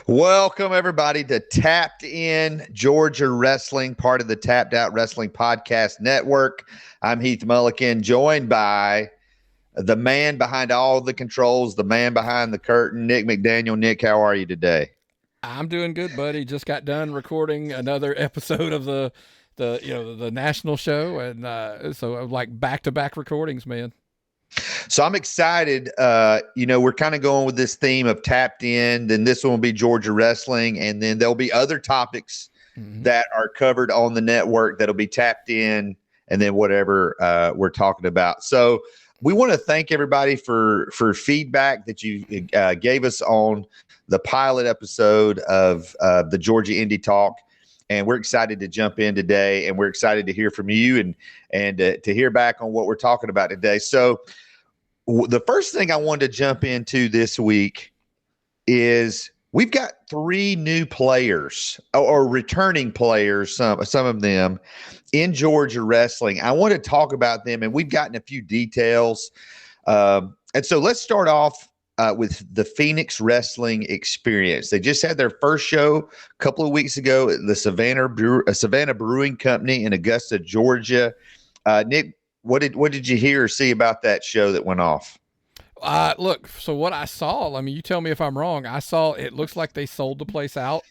Welcome, everybody, to Tapped In Georgia Wrestling, part of the Tapped Out Wrestling Podcast Network. I'm Heath Mullican, joined by the man behind all the controls, the man behind the curtain, Nick McDaniel. Nick, how are you today? I'm doing good, buddy. Just got done recording another episode of the national show, and so like back-to-back recordings, man. So I'm excited. We're kind of going with this theme of Tapped In. Then this one will be Georgia Wrestling, and then there'll be other topics that are covered on the network that'll be tapped in, and then whatever we're talking about. So we want to thank everybody for feedback that you gave us on the pilot episode of the Georgia Indie Talk. And we're excited to jump in today, and we're excited to hear from you and to hear back on what we're talking about today. So the first thing I wanted to jump into this week is we've got 3 new players or returning players, some of them in Georgia wrestling. I want to talk about them, and we've gotten a few details. And so let's start off with the Phoenix Wrestling Experience. They just had their first show a couple of weeks ago at the Savannah Brewing Company in Augusta, Georgia. Nick, what did you hear or see about that show that went off? Look, so what I saw, I mean, you tell me if I'm wrong. I saw it looks like they sold the place out,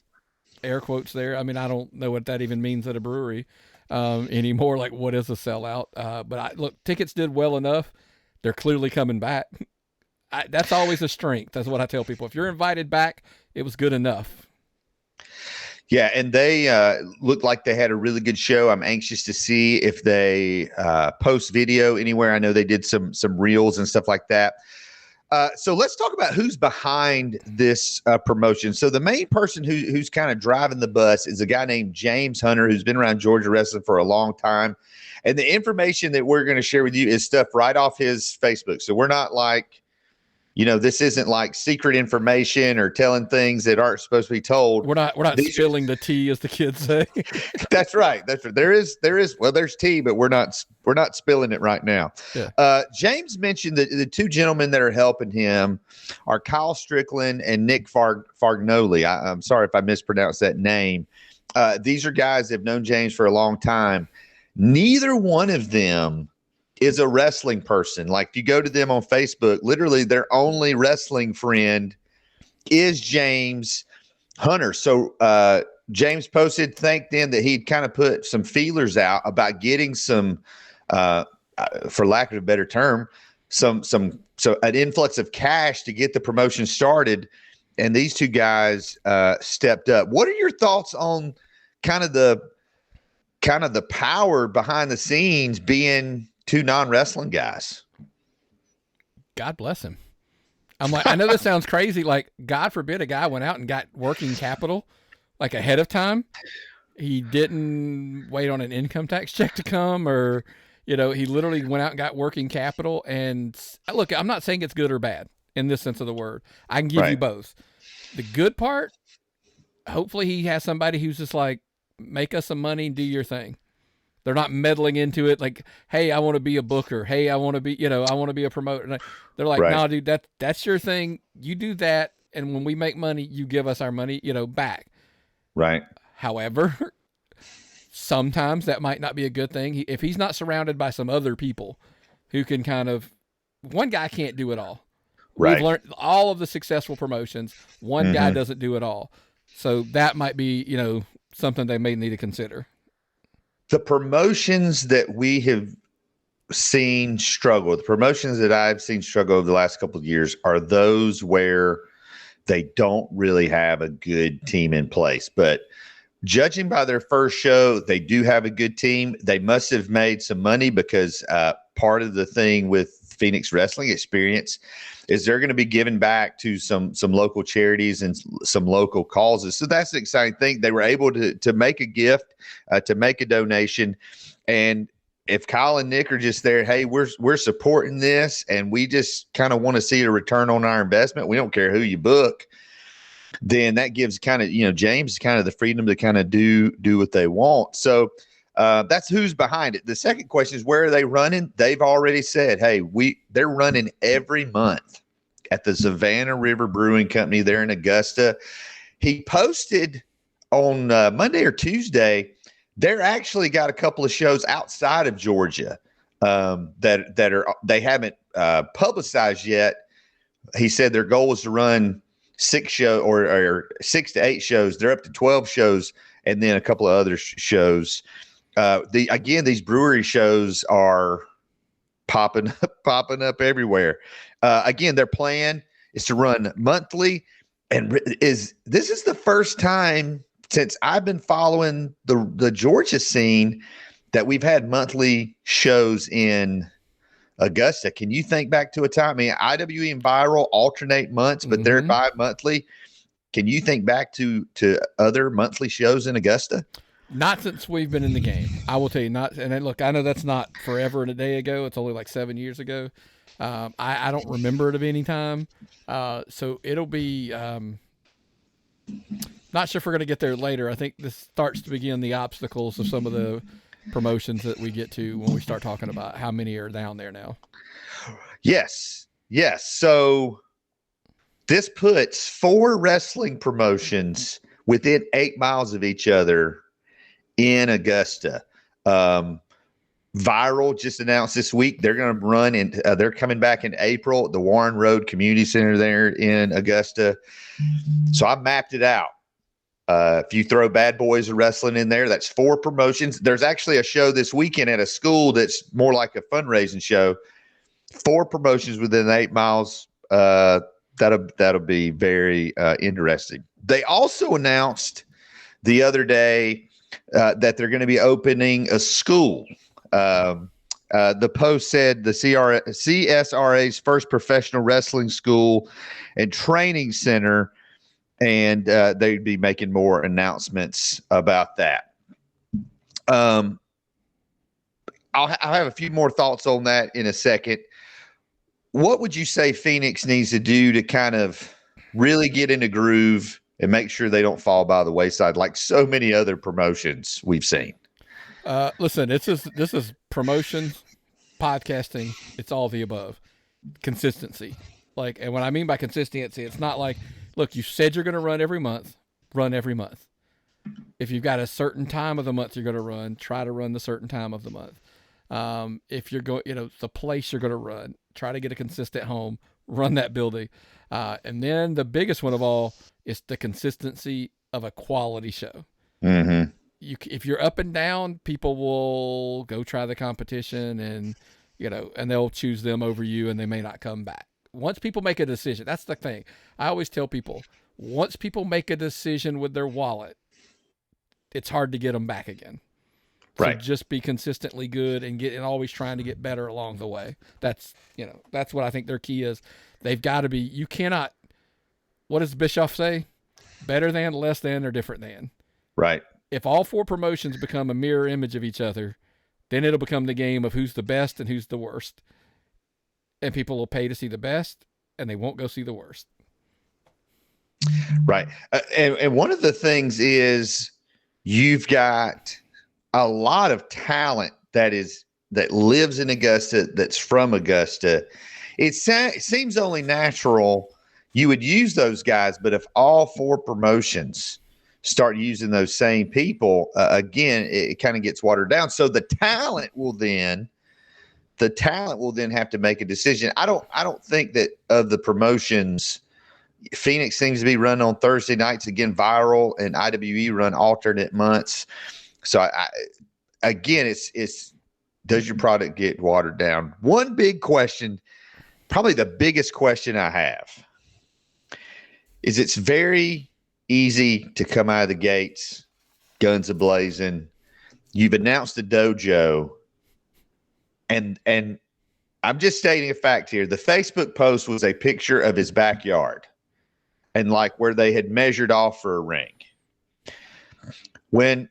air quotes there. I mean, I don't know what that even means at a brewery anymore. Like, what is a sellout? Look, tickets did well enough. They're clearly coming back. That's always a strength. That's what I tell people. If you're invited back, it was good enough. Yeah, and they looked like they had a really good show. I'm anxious to see if they post video anywhere. I know they did some reels and stuff like that. So let's talk about who's behind this promotion. So the main person who's kind of driving the bus is a guy named James Hunter, who's been around Georgia wrestling for a long time. And the information that we're going to share with you is stuff right off his Facebook. So we're not like, this isn't like secret information or telling things that aren't supposed to be told. We're not spilling the tea, as the kids say. That's right. That's right. There's tea, but we're not spilling it right now. Yeah. James mentioned that the 2 gentlemen that are helping him are Kyle Strickland and Nick Fargnoli. I'm sorry if I mispronounced that name. These are guys that have known James for a long time. Neither one of them is a wrestling person. Like, you go to them on Facebook, literally their only wrestling friend is James Hunter. So James posted, thanked them that he'd kind of put some feelers out about getting some, for lack of a better term, so an influx of cash to get the promotion started. And these 2 guys stepped up. What are your thoughts on kind of the power behind the scenes being 2 non-wrestling guys? God bless him. I'm like, I know this sounds crazy. Like, God forbid a guy went out and got working capital like ahead of time. He didn't wait on an income tax check to come, or, he literally went out and got working capital. And look, I'm not saying it's good or bad in this sense of the word. I can give you both. The good part, hopefully he has somebody who's just like, make us some money and do your thing. They're not meddling into it like, hey, I want to be a booker. Hey, I want to be, I want to be a promoter. They're like, no, dude, that's your thing. You do that. And when we make money, you give us our money, back. Right. However, sometimes that might not be a good thing. If he's not surrounded by some other people who can one guy can't do it all. Right. We've learned all of the successful promotions. One guy doesn't do it all. So that might be, something they may need to consider. The promotions that we have seen struggle, the promotions that I've seen struggle over the last couple of years are those where they don't really have a good team in place. But judging by their first show, they do have a good team. They must have made some money because part of the thing with Phoenix Wrestling Experience is they're going to be giving back to some local charities and some local causes. So that's the exciting thing. They were able to make a gift, to make a donation. And if Kyle and Nick are just there, hey, we're supporting this, and we just kind of want to see a return on our investment. We don't care who you book. Then that gives kind of, James kind of the freedom to kind of do what they want. So that's who's behind it. The second question is, where are they running? They've already said, hey, they're running every month at the Savannah River Brewing Company there in Augusta. he posted on Monday or Tuesday, they're actually got a couple of shows outside of Georgia they haven't publicized yet. He said their goal was to run 6 to 8 shows. They're up to 12 shows, and then a couple of other shows. These brewery shows are popping up everywhere. Again, their plan is to run monthly, and this is the first time since I've been following the Georgia scene that we've had monthly shows in Augusta. Can you think back to a time? I mean, IWE and Viral alternate months, but they're bi-monthly. Can you think back to other monthly shows in Augusta? Not since we've been in the game. I will tell you not. And then, look, I know that's not forever and a day ago. It's only like 7 years ago. I don't remember it of any time. So it'll be not sure if we're going to get there later. I think this starts to begin the obstacles of some of the promotions that we get to when we start talking about how many are down there now. Yes. So this puts 4 wrestling promotions within 8 miles of each other in Augusta. Viral just announced this week they're going to run and they're coming back in April at the Warren Road Community Center there in Augusta. So I mapped it out. If you throw Bad Boys of Wrestling in there, that's 4 promotions. There's actually a show this weekend at a school that's more like a fundraising show. 4 promotions within 8 miles. That'll be very interesting. They also announced the other day that they're going to be opening a school. The post said the CSRA's first professional wrestling school and training center, and they'd be making more announcements about that. I'll have a few more thoughts on that in a second. What would you say Phoenix needs to do to kind of really get in a groove and make sure they don't fall by the wayside like so many other promotions we've seen? Listen, this is promotions, podcasting. It's all the above. Consistency. And what I mean by consistency, it's not like, look, you said you're going to run every month. If you've got a certain time of the month you're going to run, try to run the certain time of the month. If you're going, the place you're going to run, try to get a consistent home, run that building. And then the biggest one of all is the consistency of a quality show. Mm-hmm. If you're up and down, people will go try the competition and they'll choose them over you and they may not come back. Once people make a decision, that's the thing. I always tell people, once people make a decision with their wallet, it's hard to get them back again. Right. So just be consistently good and always trying to get better along the way. That's what I think their key is. They've got to be, you cannot, what does Bischoff say? Better than, less than, or different than. Right. If all 4 promotions become a mirror image of each other, then it'll become the game of who's the best and who's the worst. And people will pay to see the best, and they won't go see the worst. Right. And one of the things is you've got a lot of talent that lives in Augusta, that's from Augusta. It seems only natural you would use those guys, but if all 4 promotions start using those same people, again, it kind of gets watered down. So the talent will then have to make a decision. I don't think that of the promotions, Phoenix seems to be run on Thursday nights. Again, Viral and IWE run alternate months. So it's does your product get watered down? One big question, probably the biggest question I have, is it's very easy to come out of the gates, guns a-blazing. You've announced the dojo, and I'm just stating a fact here. The Facebook post was a picture of his backyard and like where they had measured off for a ring. When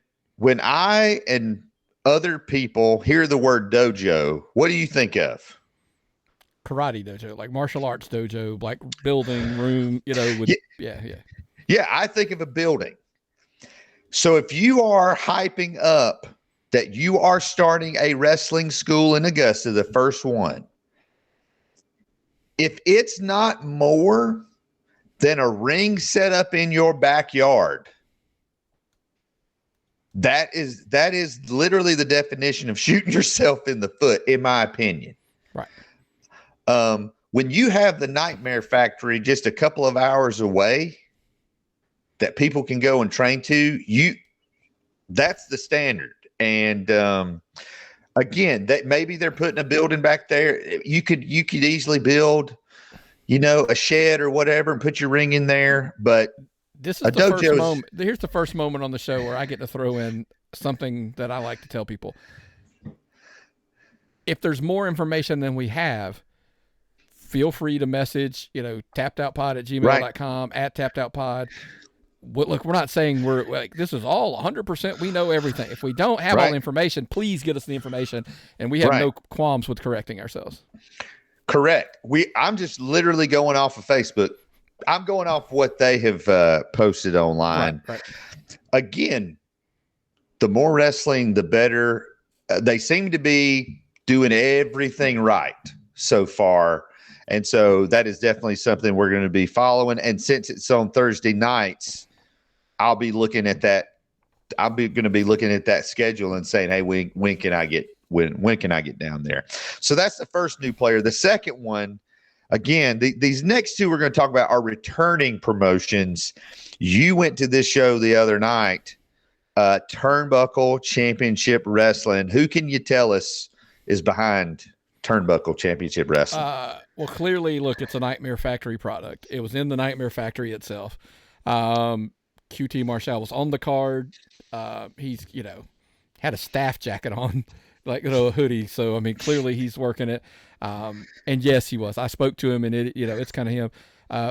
I and other people hear the word dojo, what do you think of? Karate dojo, like martial arts dojo, like building room, Yeah, I think of a building. So if you are hyping up that you are starting a wrestling school in Augusta, the first one, if it's not more than a ring set up in your backyard. That is literally the definition of shooting yourself in the foot, in my opinion. Right. When you have the Nightmare Factory just a couple of hours away that people can go and train to, that's the standard. And again, that maybe they're putting a building back there. You could easily build, a shed or whatever and put your ring in there. But this is the first moment. Here's the first moment on the show where I get to throw in something that I like to tell people. If there's more information than we have, feel free to message, tappedoutpod@gmail.com, at tappedoutpod. Look, we're not saying we're like, this is all 100%. We know everything. If we don't have all the information, please get us the information. And we have no qualms with correcting ourselves. Correct. I'm just literally going off of Facebook. I'm going off what they have posted online. Right. Again, the more wrestling, the better. They seem to be doing everything right so far. And so that is definitely something we're going to be following. And since it's on Thursday nights, I'll be looking at that. I'll be going to be looking at that schedule and saying, hey, when can I get down there? So that's the first new player. The second one, again, these next two we're going to talk about are returning promotions. You went to this show the other night, Turnbuckle Championship Wrestling. Who can you tell us is behind Turnbuckle Championship Wrestling? Well, clearly, look, it's a Nightmare Factory product. It was in the Nightmare Factory itself. QT Marshall was on the card. He's, had a staff jacket on, like a hoodie. So, I mean, clearly he's working it. And yes, he was. I spoke to him, and it's kind of him.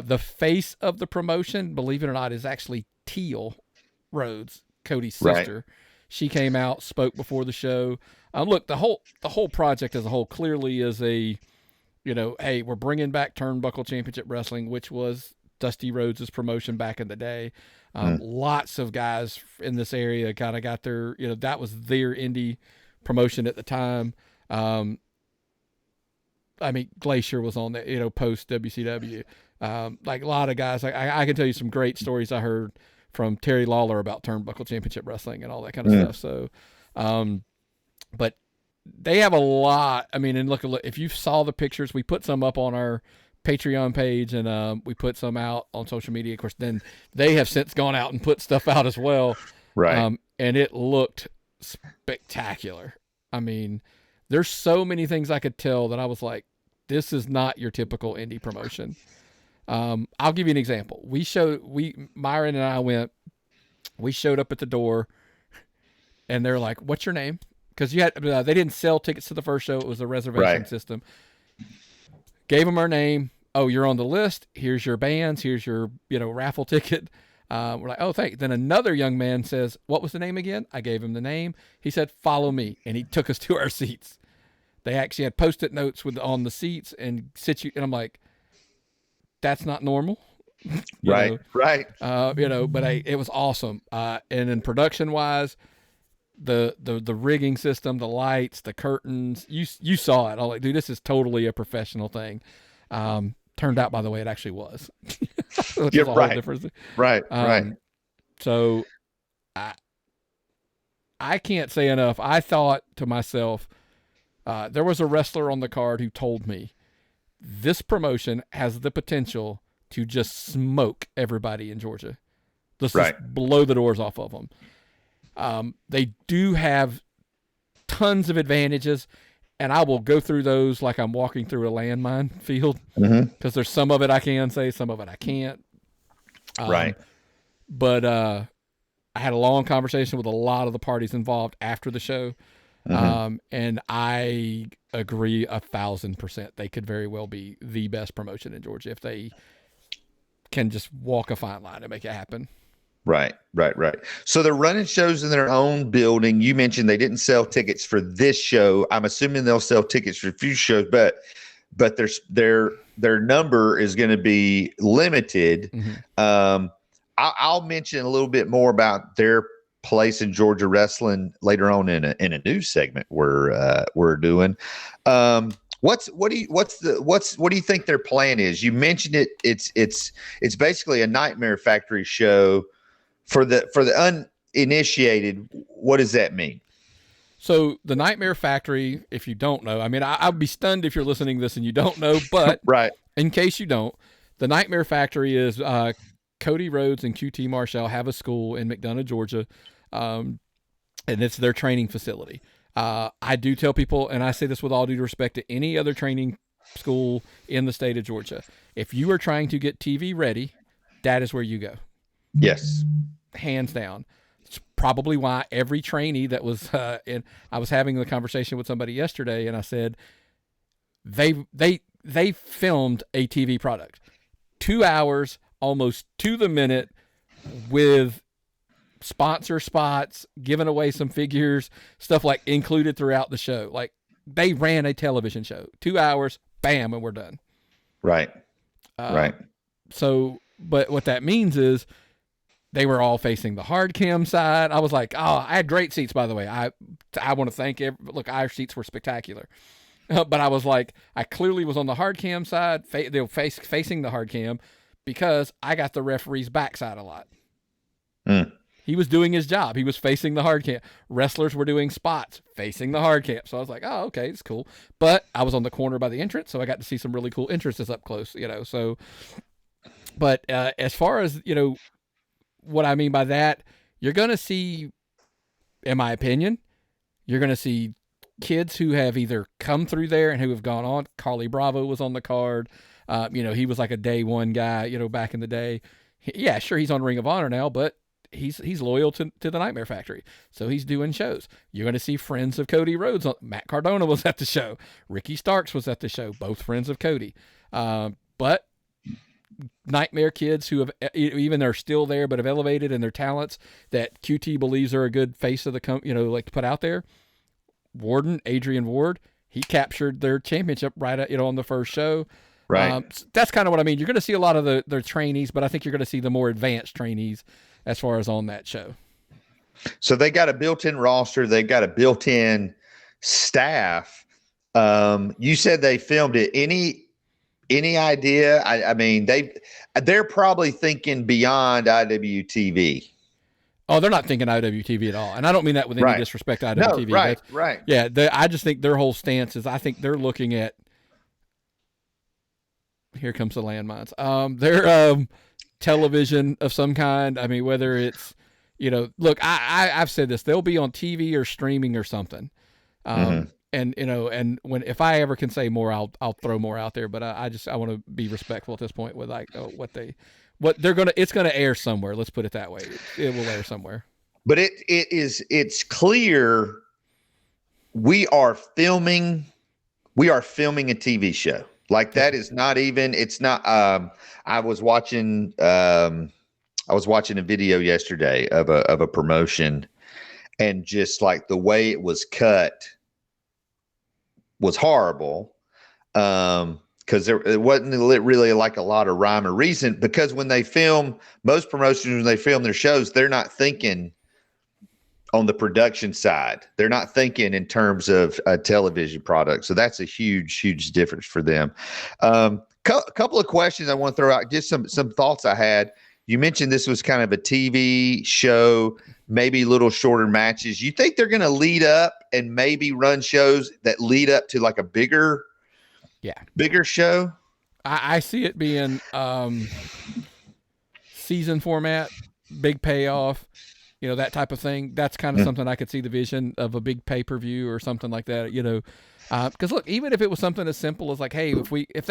The face of the promotion, believe it or not, is actually Teal Rhodes, Cody's sister. Right. She came out, spoke before the show. Look, the whole project as a whole clearly is a, hey, we're bringing back Turnbuckle Championship Wrestling, which was Dusty Rhodes' promotion back in the day. Lots of guys in this area kind of got their, that was their indie promotion at the time. I mean, Glacier was on the, post WCW. Like a lot of guys, I can tell you some great stories I heard from Terry Lawler about Turnbuckle Championship Wrestling and all that kind of stuff. So, but they have a lot. I mean, and look, if you saw the pictures, we put some up on our Patreon page, and we put some out on social media. Of course, then they have since gone out and put stuff out as well. Right. And it looked spectacular. I mean, there's so many things I could tell that I was like, this is not your typical indie promotion. I'll give you an example. Myron and I we showed up at the door, and they're like, what's your name? Because they didn't sell tickets to the first show. It was a reservation system. Gave them our name. Oh, you're on the list. Here's your bands. Here's your, raffle ticket. We're like, oh, thanks. Then another young man says, what was the name again? I gave him the name. He said, follow me. And he took us to our seats. They actually had Post-it notes on the seats and and I'm like, that's not normal. Right. But it was awesome. And then production wise, the rigging system, the lights, the curtains, you saw it. I'm like, dude, this is totally a professional thing. Turned out, by the way, it actually was. Which is a whole difference. Right. So I can't say enough. I thought to myself, there was a wrestler on the card who told me this promotion has the potential to just smoke everybody in Georgia. Just blow the doors off of them. They do have tons of advantages, and I will go through those like I'm walking through a landmine field, because there's some of it I can say, some of it I can't. But I had a long conversation with a lot of the parties involved after the show, and I agree 1,000%. They could very well be the best promotion in Georgia if they can just walk a fine line and make it happen. Right. So they're running shows in their own building. You mentioned they didn't sell tickets for this show. I'm assuming they'll sell tickets for future shows, but their number is going to be limited. I'll mention a little bit more about their place in Georgia wrestling later on in a news segment we're doing. What do you think their plan is? You mentioned it. It's basically a Nightmare Factory show for the uninitiated. What does that mean? So the Nightmare Factory, if you don't know, I mean, I'd be stunned if you're listening to this and you don't know, but Right. in case you don't, the Nightmare Factory is Cody Rhodes and QT Marshall have a school in McDonough, Georgia, and it's their training facility. I do tell people, and I say this with all due respect to any other training school in the state of Georgia, if you are trying to get TV ready, that is where you go. Yes. Hands down. It's probably why every trainee that was in, I was having the conversation with somebody yesterday, and I said, they filmed a TV product, 2 hours, almost to the minute, with sponsor spots, giving away some figures, stuff like included throughout the show. Like, they ran a television show, 2 hours, bam, and we're done. Right. Right. So, but what that means is they were all facing the hard cam side. I was like, oh, I had great seats, by the way. I want to thank look, our seats were spectacular. But I was like, I clearly was on the hard cam side, they were facing the hard cam, because I got the referee's backside a lot. He was doing his job. He was facing the hard cam. Wrestlers were doing spots facing the hard cam. So I was like, oh, okay, it's cool. But I was on the corner by the entrance, so I got to see some really cool entrances up close, so. But as far as, what I mean by that, you're going to see, in my opinion, you're going to see kids who have either come through there and who have gone on. Carly Bravo was on the card. He was like a day one guy, back in the day. Yeah, sure, he's on Ring of Honor now, but he's loyal to the Nightmare Factory. So he's doing shows. You're going to see friends of Cody Rhodes. Matt Cardona was at the show. Ricky Starks was at the show, both friends of Cody. But Nightmare kids who have even are still there but have elevated in their talents that QT believes are a good face of the like to put out there. Adrian Ward, he captured their championship right on the first show. Right. That's kind of what I mean. You're going to see a lot of their trainees, but I think you're going to see the more advanced trainees as far as on that show. So they got a built-in roster. They got a built-in staff. You said they filmed it. Any idea? I mean, they're probably thinking beyond IWTV. Oh, they're not thinking IWTV at all. And I don't mean that with any disrespect to IWTV. No, right. Yeah, I just think their whole stance is, I think they're looking at, here comes the landmines. They're television of some kind. I mean, whether it's, look, I've said this, they'll be on TV or streaming or something. And and if I ever can say more, I'll throw more out there. But I want to be respectful at this point with it's gonna air somewhere. Let's put it that way. It will air somewhere. But it's clear we are filming a TV show. Like, that is not even. It's not. I was watching a video yesterday of a promotion, and just like the way it was cut was horrible, because it wasn't really like a lot of rhyme or reason, because when they film, most promotions, when they film their shows, they're not thinking on the production side. They're not thinking in terms of a television product. So that's a huge difference for them. Couple of questions I want to throw out, just some thoughts I had. You mentioned this was kind of a TV show, maybe little shorter matches. You think they're going to lead up and maybe run shows that lead up to like a bigger show? I see it being season format, big payoff, that type of thing. That's kind of something I could see the vision of a big pay-per-view or something like that, because look, even if it was something as simple as like, hey, if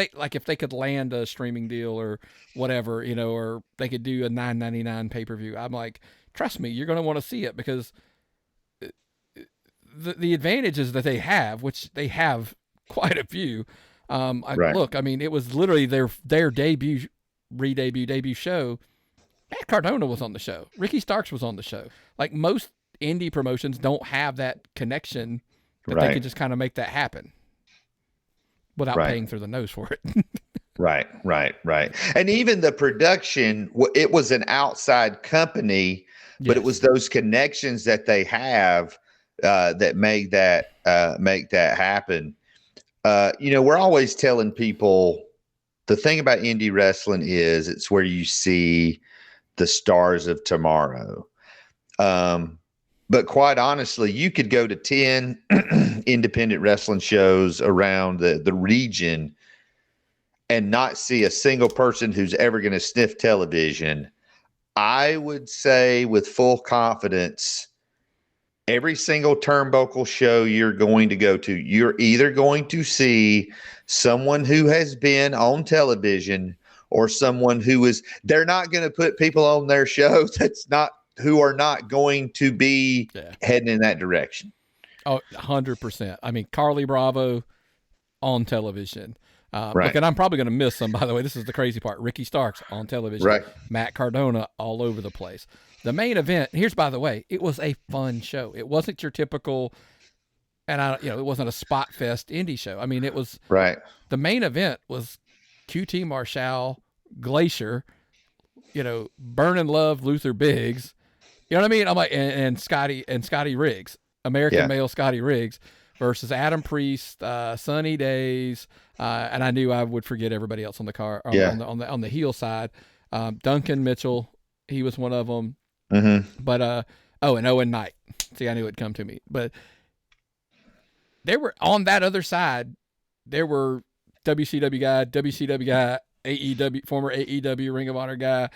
they could land a streaming deal or whatever, or they could do a $9.99 pay-per-view, I'm like, trust me, you're going to want to see it, because the advantages that they have, which they have quite a few. Look, I mean, it was literally their debut show. Matt Cardona was on the show. Ricky Starks was on the show. Like, most indie promotions don't have that connection that they can just kind of make that happen without paying through the nose for it. Right. And even the production, it was an outside company, but it was those connections that they have that make that happen. We're always telling people the thing about indie wrestling is it's where you see the stars of tomorrow. But quite honestly, you could go to 10 independent wrestling shows around the region and not see a single person who's ever going to sniff television. I would say with full confidence, every single Turnbuckle show you're going to go to, you're either going to see someone who has been on television or someone they're not going to put people on their show who are not going to be heading in that direction. Oh, 100%. I mean, Carly Bravo on television. Right. Look, and I'm probably going to miss some, by the way. This is the crazy part. Ricky Starks on television. Right. Matt Cardona all over the place. The main event, here's, by the way, it was a fun show. It wasn't your typical, and it wasn't a spot fest indie show. I mean, it was, right. The main event was QT Marshall, Glacier, Burning Love, Luther Biggs. You know what I mean? I'm like, and Scotty Riggs, American male Scotty Riggs versus Adam Priest, Sunny Days, and I knew I would forget everybody else on the car on the heel side. Duncan Mitchell, he was one of them. Mm-hmm. But and Owen Knight. See, I knew it'd come to me. But there were on that other side, there were WCW guy, AEW, former AEW Ring of Honor guy.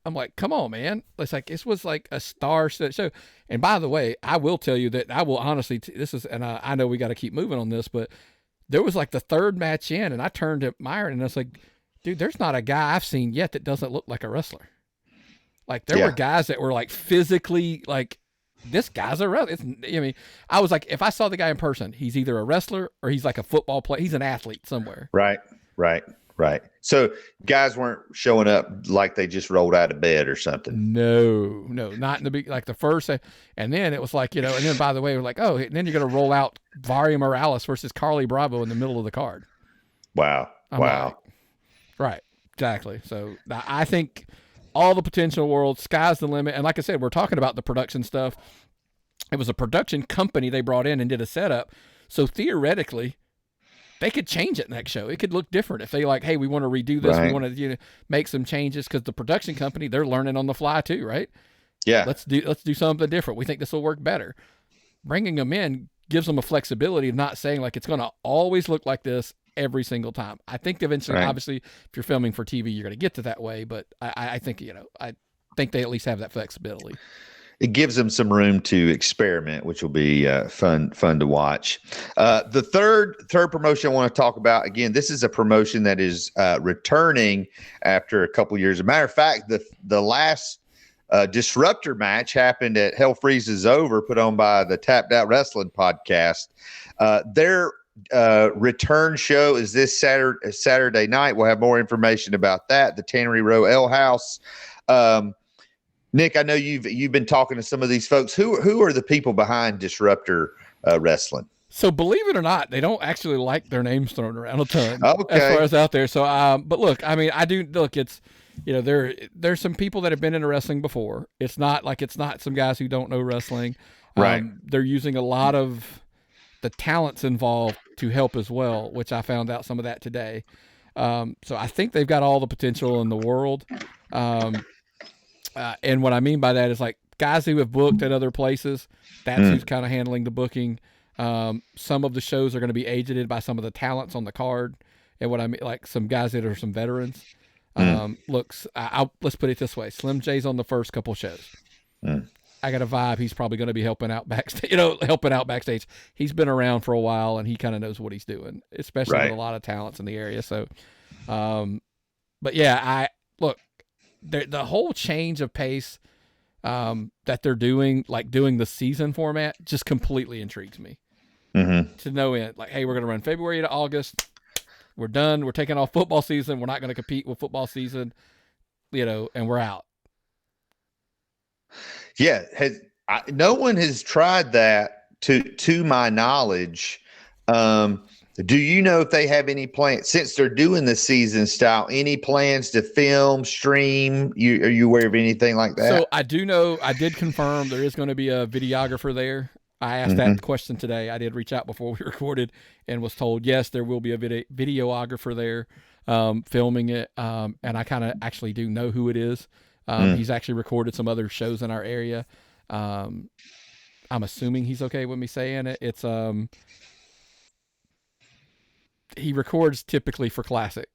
I'm like, come on, man. It's like, this was like a star-studded show. And by the way, I will tell you that I will honestly, I know we got to keep moving on this, but there was like the third match in, and I turned to Myron, and I was like, dude, there's not a guy I've seen yet that doesn't look like a wrestler. Like, there were guys that were like physically, like, this guy's a wrestler. I was like, if I saw the guy in person, he's either a wrestler or he's like a football player. He's an athlete somewhere. Right. So guys weren't showing up like they just rolled out of bed or something. No, not in the big, like the first, and then it was like, and then by the way, we're like, oh, and then you're going to roll out Varia Morales versus Carly Bravo in the middle of the card. Wow. Like, right. Exactly. So I think all the potential world, sky's the limit. And like I said, we're talking about the production stuff. It was a production company they brought in and did a setup. So theoretically, they could change it next show. It could look different if they like, hey, we want to redo this. Right. We want to make some changes, because the production company, they're learning on the fly too, right? Yeah. Let's do something different. We think this will work better. Bringing them in gives them a flexibility of not saying like it's going to always look like this every single time. I think eventually, obviously, if you're filming for TV, you're going to get to that way. But I think I think they at least have that flexibility. It gives them some room to experiment, which will be fun to watch. The third promotion I want to talk about, again, this is a promotion that is returning after a couple years. As a matter of fact, the last Disruptor match happened at Hell Freezes Over, put on by the Tapped Out Wrestling podcast. Their return show is this Saturday night. We'll have more information about that. The Tannery Row Ale House. Nick, I know you've been talking to some of these folks. Who are the people behind Disruptor Wrestling? So believe it or not, they don't actually like their names thrown around a ton as far as out there. So, but look, I mean, I do look. It's there's some people that have been into wrestling before. It's not some guys who don't know wrestling. Right. They're using a lot of the talents involved to help as well, which I found out some of that today. So I think they've got all the potential in the world. And what I mean by that is like guys who have booked at other places, that's who's kind of handling the booking. Some of the shows are going to be agented by some of the talents on the card. And what I mean, like some guys that are some veterans. Let's put it this way. Slim J's on the first couple shows. I got a vibe he's probably going to be helping out backstage. He's been around for a while and he kind of knows what he's doing, especially with a lot of talents in the area. So, but yeah, the whole change of pace that they're doing, like doing the season format, just completely intrigues me. To no end. Like, hey, we're going to run February to August. We're done. We're taking off football season. We're not going to compete with football season, and we're out. Yeah. No one has tried that to my knowledge. Do you know if they have any plans, since they're doing the season style, any plans to film, stream? Are you aware of anything like that? So I do know, I did confirm there is going to be a videographer there. I asked that question today. I did reach out before we recorded and was told, yes, there will be a videographer there filming it. And I kind of actually do know who it is. He's actually recorded some other shows in our area. I'm assuming he's okay with me saying it. It's he records typically for Classic.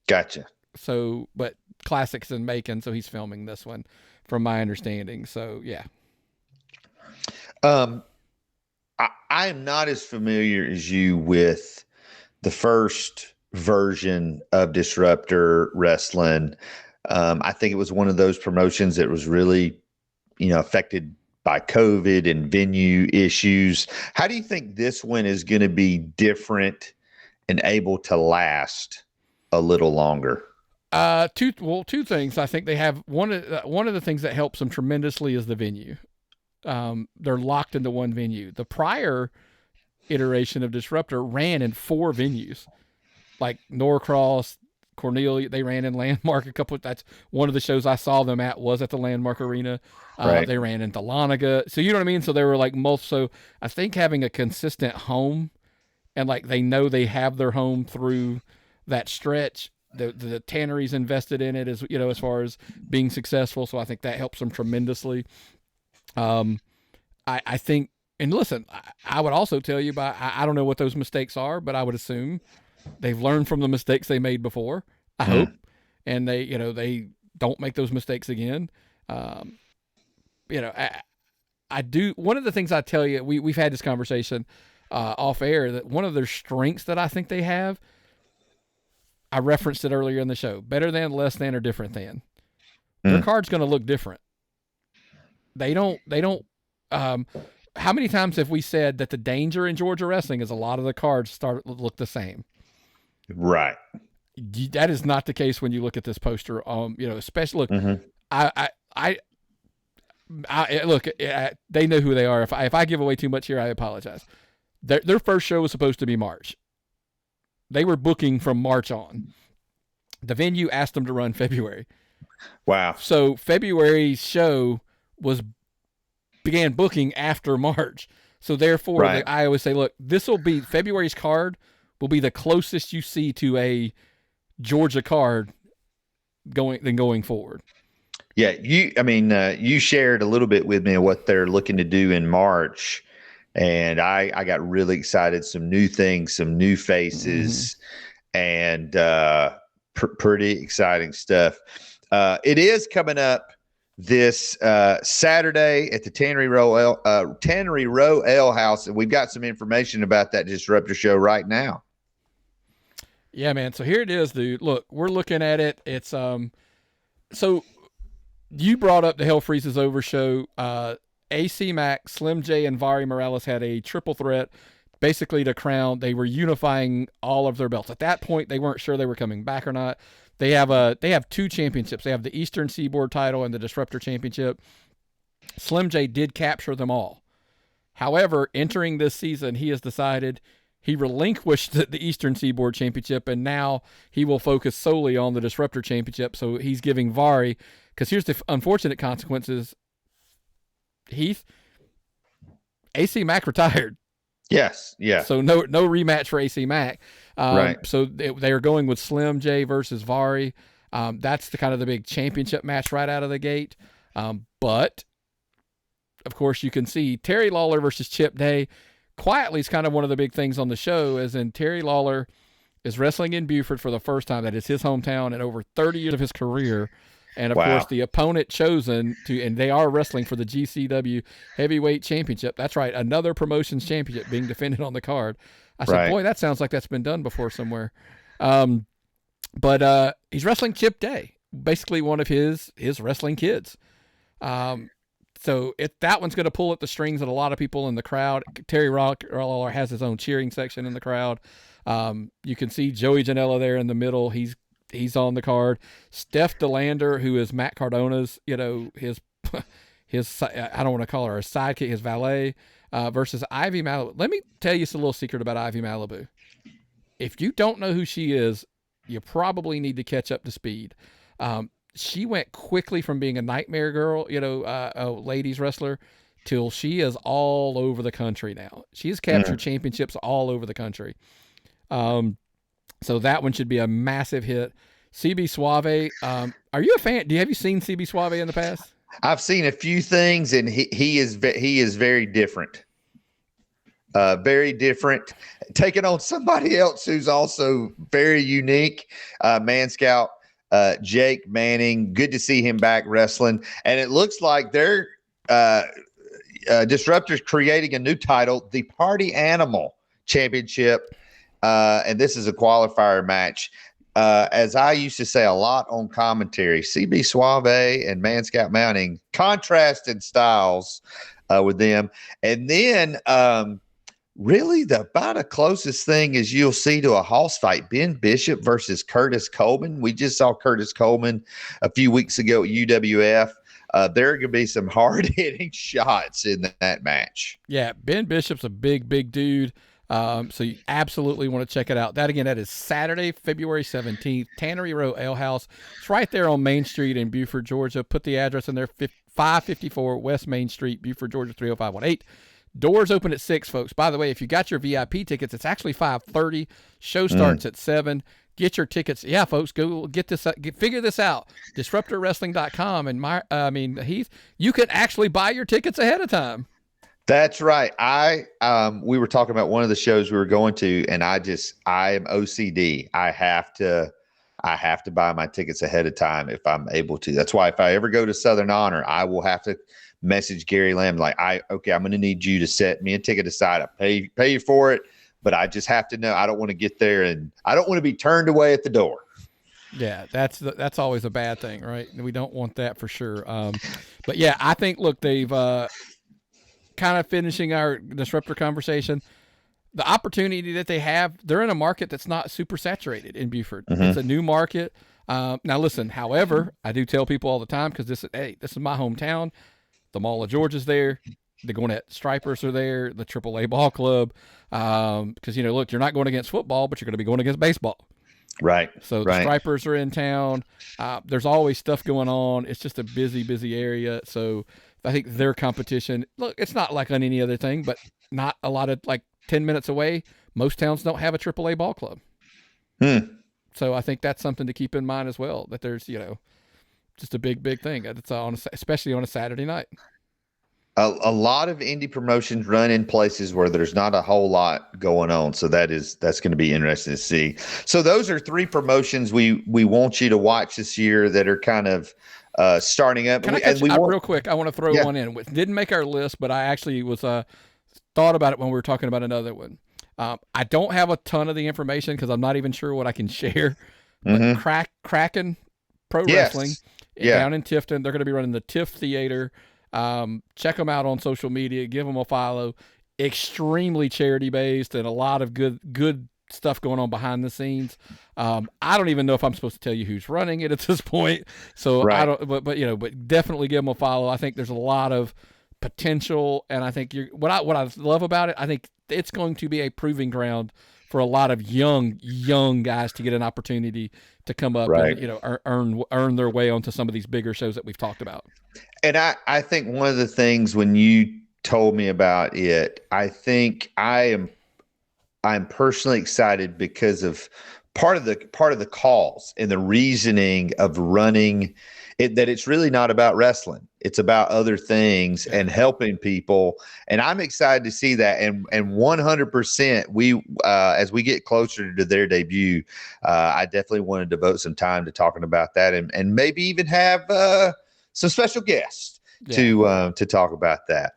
Gotcha. So, but Classic's in Macon, so he's filming this one, from my understanding. So, yeah. I am not as familiar as you with the first version of Disruptor Wrestling. I think it was one of those promotions that was really, affected by COVID and venue issues. How do you think this one is going to be different and able to last a little longer? Two things. I think they have one of the things that helps them tremendously is the venue. They're locked into one venue. The prior iteration of Disruptor ran in 4 venues, like Norcross, Cornelia. They ran in Landmark that's one of the shows I saw them at, was at the Landmark Arena. Right. They ran in Dahlonega. So you know what I mean? So they were like so I think having a consistent home, and like they know they have their home through that stretch. The tannery's invested in it, as far as being successful. So I think that helps them tremendously. I think, and listen, I would also tell you I don't know what those mistakes are, but I would assume they've learned from the mistakes they made before. I hope, and they don't make those mistakes again. I do. One of the things I tell you, we've had this conversation off air, that one of their strengths that I think they have, I referenced it earlier in the show, better than, less than, or different than. Their card's going to look different. They don't, how many times have we said that the danger in Georgia wrestling is a lot of the cards look the same? Right. That is not the case when you look at this poster. Especially look, I look, they know who they are. If I give away too much here, I apologize. Their first show was supposed to be March. They were booking from March on. The venue asked them to run February. Wow. So February's show began booking after March. So therefore, I always say, look, February's card will be the closest you see to a Georgia card going forward. Yeah, you shared a little bit with me of what they're looking to do in March, and I got really excited. Some new things, some new faces, and pretty exciting stuff. It is coming up this Saturday at the Tannery Row Ale House, and we've got some information about that Disruptor show right now. Yeah, man. So here it is, dude. Look, we're looking at it. It's so you brought up the Hell Freezes Over show. AC Mack, Slim J, and Vari Morales had a triple threat, basically to crown. They were unifying all of their belts. At that point, they weren't sure they were coming back or not. They have 2 championships. They have the Eastern Seaboard title and the Disruptor Championship. Slim J did capture them all. However, entering this season, he has decided he relinquished the Eastern Seaboard Championship, and now he will focus solely on the Disruptor Championship. So he's giving Vari, because here's the unfortunate consequences, Heath, AC Mack retired. Yes, yeah. So no rematch for AC Mack. Right. So they are going with Slim J versus Vari. That's the kind of the big championship match right out of the gate. But of course, you can see Terry Lawler versus Chip Day. Quietly is kind of one of the big things on the show, as in Terry Lawler is wrestling in Beaufort for the first time. That is his hometown in over 30 years of his career. And of course, the opponent chosen and they are wrestling for the GCW Heavyweight Championship. That's right, another promotions championship being defended on the card. I said, boy, that sounds like that's been done before somewhere. But he's wrestling Chip Day, basically one of his wrestling kids. So that one's going to pull at the strings of a lot of people in the crowd. Terry Lawler has his own cheering section in the crowd. You can see Joey Janela there in the middle. He's on the card. Steph DeLander, who is Matt Cardona's, his I don't want to call her a sidekick, his valet, versus Ivy Malibu. Let me tell you a little secret about Ivy Malibu. If you don't know who she is, you probably need to catch up to speed. She went quickly from being a nightmare girl, a ladies wrestler, till she is all over the country now. She has captured championships all over the country. So that one should be a massive hit. CB Suave, are you a fan? Have you seen CB Suave in the past? I've seen a few things, and he is very different. Very different. Taking on somebody else who's also very unique. Man Scout Jake Manning. Good to see him back wrestling. And it looks like they're Disruptor's creating a new title, the Party Animal Championship. And this is a qualifier match. As I used to say a lot on commentary, CB Suave and Man Scout Mounting contrasted styles with them. And then really about the closest thing is you'll see to a house fight, Ben Bishop versus Curtis Coleman. We just saw Curtis Coleman a few weeks ago at UWF. There are going to be some hard-hitting shots in that match. Yeah, Ben Bishop's a big dude. So you absolutely want to check it out. That is Saturday, February 17th, Tannery Row Ale House. It's right there on Main Street in Buford, Georgia. Put the address in there, 554 West Main Street, Buford, Georgia, 30518. Doors open at 6, folks. By the way, if you got your VIP tickets, it's actually 5:30. Show starts at 7. Get your tickets. Yeah, folks, go get this. Figure this out. DisruptorWrestling.com. And Heath, you can actually buy your tickets ahead of time. That's right. We were talking about one of the shows we were going to, and I am OCD. I have to buy my tickets ahead of time if I'm able to. That's why if I ever go to Southern Honor, I will have to message Gary Lamb I'm going to need you to set me a ticket aside. I pay you for it, but I just have to know. I don't want to get there and I don't want to be turned away at the door. Yeah, that's always a bad thing, right? We don't want that for sure. But yeah, I think they've kind of finishing our Disruptor conversation. The opportunity that they have, they're in a market that's not super saturated in Buford. It's a new market. Now listen, however, I do tell people all the time, because this is my hometown. The Mall of Georgia's there. The Gwinnett Stripers are there. The AAA Ball Club. Because, look, you're not going against football, but you're going to be going against baseball. Right. So the Stripers are in town. There's always stuff going on. It's just a busy area. So I think their competition, look, it's not like on any other thing, but not a lot of 10 minutes away. Most towns don't have a AAA ball club. So I think that's something to keep in mind as well, that there's, just a big thing. It's especially on a Saturday night. A lot of indie promotions run in places where there's not a whole lot going on. So that's going to be interesting to see. So those are 3 promotions we want you to watch this year that are kind of starting up. Real quick, I want to throw one in. It didn't make our list, but I actually was thought about it when we were talking about another one. I don't have a ton of the information because I'm not even sure what I can share. But Kraken Pro Wrestling down in Tifton. They're going to be running the TIFF Theater. Check them out on social media. Give them a follow. Extremely charity based and a lot of good stuff going on behind the scenes. I don't even know if I'm supposed to tell you who's running it at this point. So I don't. But definitely give them a follow. I think there's a lot of potential, and I think what I love about it. I think it's going to be a proving ground for a lot of young guys to get an opportunity to come up and earn their way onto some of these bigger shows that we've talked about. And I think one of the things when you told me about it, I think I'm personally excited because of part of the cause and the reasoning of running it, that it's really not about wrestling. It's about other things and helping people. And I'm excited to see that. And 100% we, as we get closer to their debut, I definitely want to devote some time to talking about that and maybe even have some special guests to talk about that.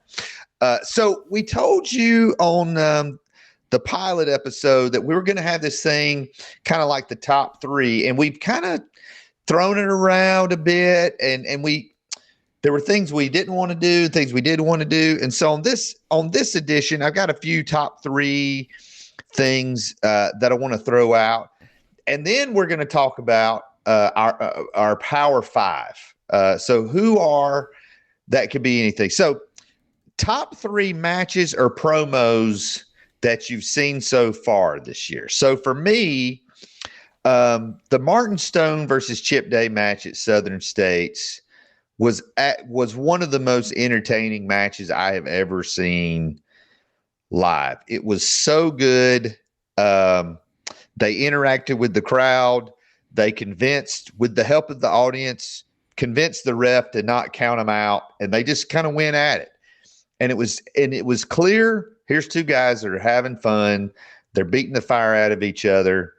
So we told you on the pilot episode that we were going to have this thing kind of like the top 3, and we've kind of thrown it around a bit, and there were things we didn't want to do, things we did want to do. And so on this edition, I've got a few top 3 things that I want to throw out. And then we're going to talk about our Power 5. So who are, that could be anything. So top 3 matches or promos that you've seen so far this year. So for me, the Martin Stone versus Chip Day match at Southern States was one of the most entertaining matches I have ever seen live. It was so good. They interacted with the crowd. They convinced, with the help of the audience, convinced the ref to not count them out, and they just kind of went at it. And it was clear. Here's two guys that are having fun. They're beating the fire out of each other.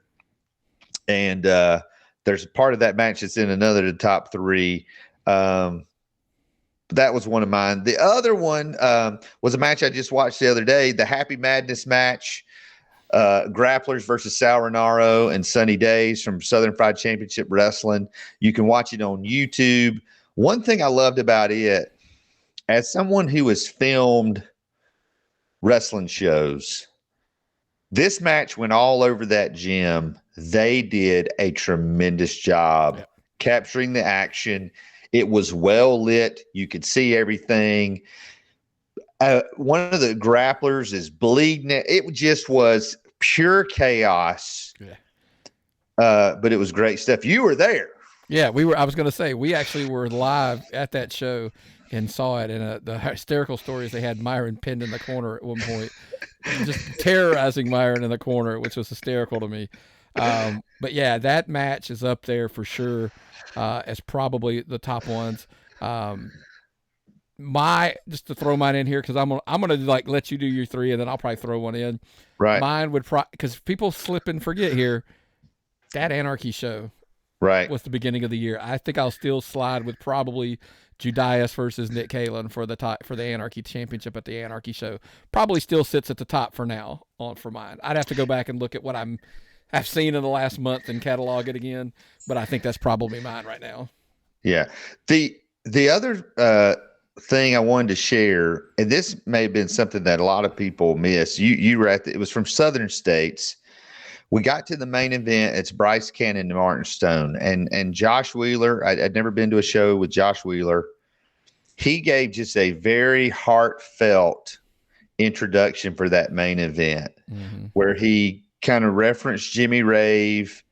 And there's a part of that match that's in another of the top three. That was one of mine. The other one was a match I just watched the other day, the Happy Madness match. Grapplers versus Sal Renaro and Sunny Days from Southern Fried Championship Wrestling. You can watch it on YouTube. One thing I loved about it, as someone who has filmed wrestling shows, this match went all over that gym. They did a tremendous job capturing the action. It was well lit. You could see everything. One of the grapplers is bleeding. It just was pure chaos. But it was great stuff. You were there. Yeah, we were. I was going to say, we actually were live at that show and saw it. And the hysterical stories, they had Myron pinned in the corner at one point, just terrorizing Myron in the corner, which was hysterical to me. But yeah, that match is up there for sure as probably the top ones. Just to throw mine in here, because I'm gonna like let you do your three, and then I'll probably throw one in. Right. Mine would because people slip and forget here. That Anarchy show, right, was the beginning of the year. I think I'll still slide with probably Judias versus Nick Kalen for the Anarchy Championship at the Anarchy show. Probably still sits at the top for now for mine. I'd have to go back and look at what I've seen in the last month and catalog it again, but I think that's probably mine right now. Yeah. The other thing I wanted to share, and this may have been something that a lot of people miss. You were it was from Southern States. We got to the main event. It's Bryce Cannon and Martin Stone, and Josh Wheeler. I'd never been to a show with Josh Wheeler. He gave just a very heartfelt introduction for that main event, where he kind of referenced Jimmy Rave,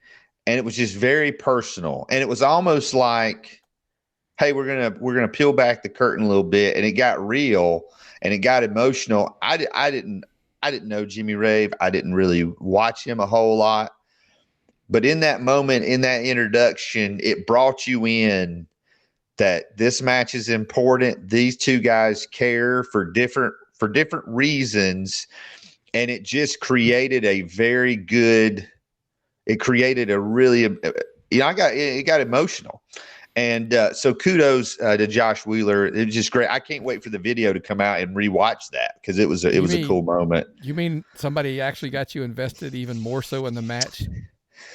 and it was just very personal. And it was almost like, hey, we're gonna peel back the curtain a little bit, and it got real and it got emotional. I didn't know Jimmy Rave. I didn't really watch him a whole lot, but in that moment, in that introduction, it brought you in that this match is important. These two guys care for different reasons, and it just created a very good. It created a really, it got emotional. And so kudos to Josh Wheeler. It was just great. I can't wait for the video to come out and rewatch that, because it was a cool moment. You mean somebody actually got you invested even more so in the match,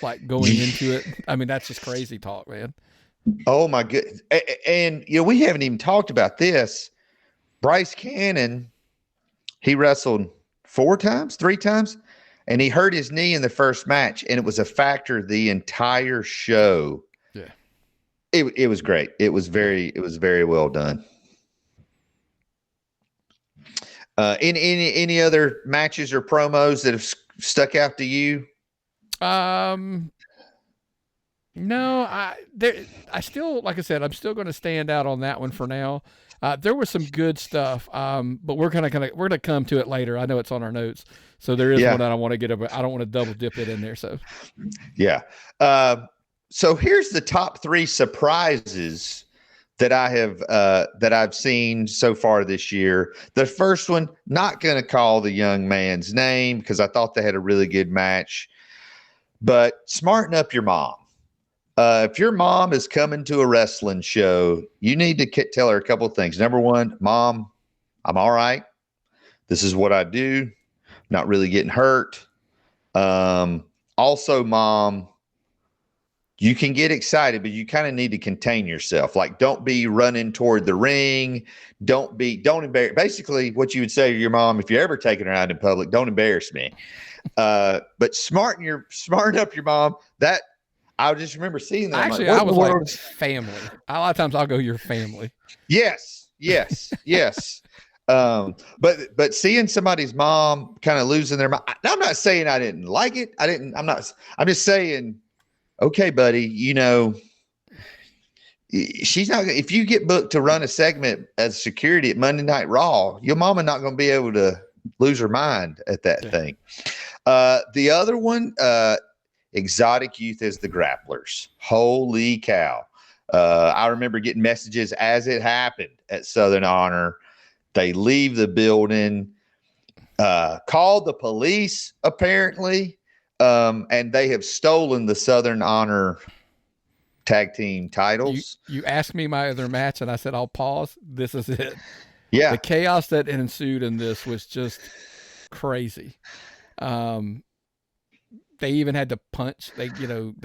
like going into it? I mean, that's just crazy talk, man. Oh my goodness. And we haven't even talked about this. Bryce Cannon, he wrestled 3 times, and he hurt his knee in the first match, and it was a factor the entire show. Yeah. It was great. It was very well done. Any other matches or promos that have stuck out to you? No, I still, like I said, I'm still going to stand out on that one for now. There was some good stuff, but we're gonna come to it later. I know it's on our notes, so there is one that I want to get over. I don't want to double dip it in there. So, yeah. So here's the top 3 surprises that I've seen so far this year. The first one, not going to call the young man's name because I thought they had a really good match, but Smarten Up Your Mom. If your mom is coming to a wrestling show, you need to tell her a couple of things. Number 1, Mom, I'm all right. This is what I do. Not really getting hurt. Also, Mom, you can get excited, but you kind of need to contain yourself. Like, don't be running toward the ring. Don't embarrass. Basically, what you would say to your mom if you're ever taking her out in public, don't embarrass me. But smarten up your mom. That I just remember seeing that. Actually, I was like family. A lot of times I'll go your family. Yes. But seeing somebody's mom kind of losing their mind. I'm not saying I didn't like it. I'm just saying, okay, buddy, she's not. If you get booked to run a segment as security at Monday Night Raw, your mama not going to be able to lose her mind at that thing. The other one, Exotic Youth as the Grapplers. Holy cow! I remember getting messages as it happened at Southern Honor. They leave the building, called the police apparently, and they have stolen the Southern Honor tag team titles. You asked me my other match, and I said I'll pause. This is it. Yeah, the chaos that ensued in this was just crazy. They even had to punch. They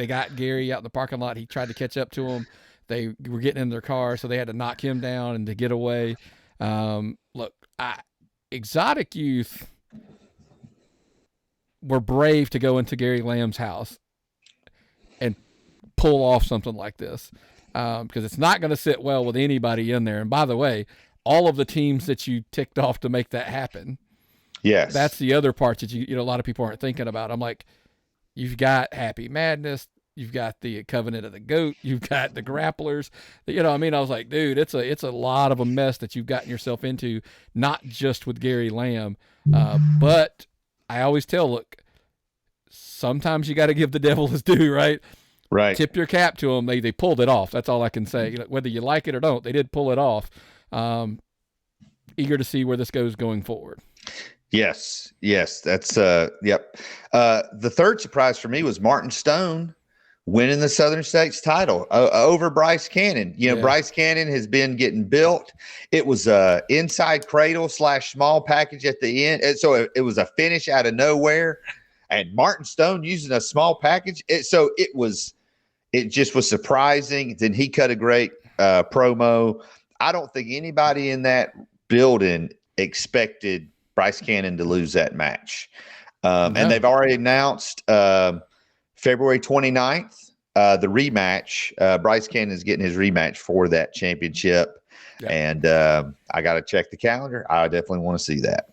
got Gary out in the parking lot. He tried to catch up to him. They were getting in their car, so they had to knock him down and to get away. Look, Exotic Youth were brave to go into Gary Lamb's house and pull off something like this, because it's not going to sit well with anybody in there. And by the way, all of the teams that you ticked off to make that happen. Yes. That's the other part that a lot of people aren't thinking about. I'm like, you've got Happy Madness, you've got the Covenant of the Goat, you've got the Grapplers. I was like, dude, it's a lot of a mess that you've gotten yourself into, not just with Gary Lamb. But I always tell, look, sometimes you got to give the devil his due, right? Right. Tip your cap to them. They pulled it off. That's all I can say. Whether you like it or don't, they did pull it off. Eager to see where this goes going forward. Yes. That's yep. The third surprise for me was Martin Stone winning the Southern States title over Bryce Cannon. Bryce Cannon has been getting built. It was a inside cradle / small package at the end. And so it was a finish out of nowhere, and Martin Stone using a small package. It just was surprising. Then he cut a great promo. I don't think anybody in that building expected Bryce Cannon to lose that match. And they've already announced February 29th, the rematch. Bryce Cannon is getting his rematch for that championship. Yep. And I got to check the calendar. I definitely want to see that.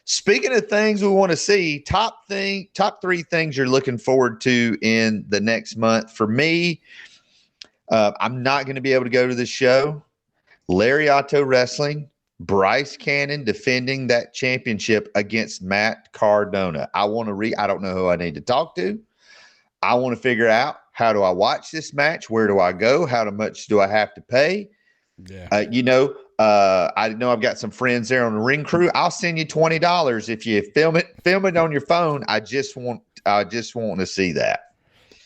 Speaking of things we want to see, top 3 things you're looking forward to in the next month. For me, I'm not going to be able to go to the show. Lariato Wrestling, Bryce Cannon defending that championship against Matt Cardona. I don't know who I need to talk to. I want to figure out, how do I watch this match? Where do I go? How much do I have to pay? Yeah. I know I've got some friends there on the ring crew. I'll send you $20 if you film it on your phone. I just want to see that.